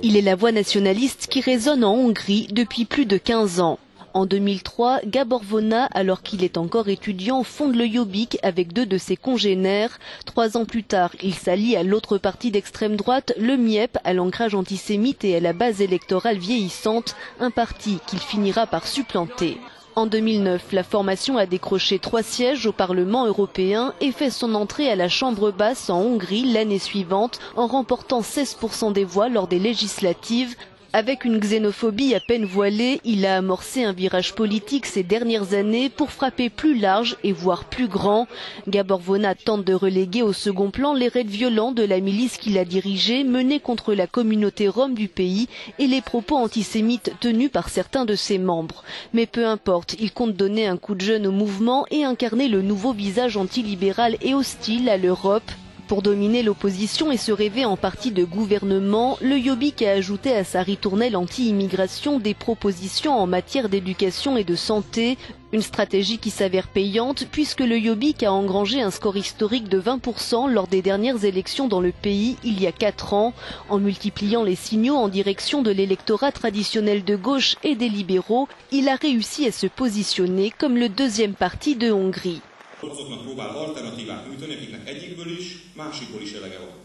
Il est la voix nationaliste qui résonne en Hongrie depuis plus de 15 ans. En 2003, Gábor Vona, alors qu'il est encore étudiant, fonde le Jobbik avec 2 de ses congénères. 3 ans plus tard, il s'allie à l'autre parti d'extrême droite, le MIEP, à l'ancrage antisémite et à la base électorale vieillissante, un parti qu'il finira par supplanter. En 2009, la formation a décroché 3 sièges au Parlement européen et fait son entrée à la Chambre basse en Hongrie l'année suivante en remportant 16% des voix lors des législatives. Avec une xénophobie à peine voilée, il a amorcé un virage politique ces dernières années pour frapper plus large et voire plus grand. Gábor Vona tente de reléguer au second plan les raids violents de la milice qu'il a dirigée, menée contre la communauté rom du pays et les propos antisémites tenus par certains de ses membres. Mais peu importe, il compte donner un coup de jeune au mouvement et incarner le nouveau visage antilibéral et hostile à l'Europe. Pour dominer l'opposition et se rêver en partie de gouvernement, le Jobbik a ajouté à sa ritournelle anti-immigration des propositions en matière d'éducation et de santé, une stratégie qui s'avère payante puisque le Jobbik a engrangé un score historique de 20% lors des dernières élections dans le pays il y a 4 ans. En multipliant les signaux en direction de l'électorat traditionnel de gauche et des libéraux, il a réussi à se positionner comme le 2e parti de Hongrie. Azoknak próbál alternatívát nyújtani, akiknek egyikből is, másikból is elege van.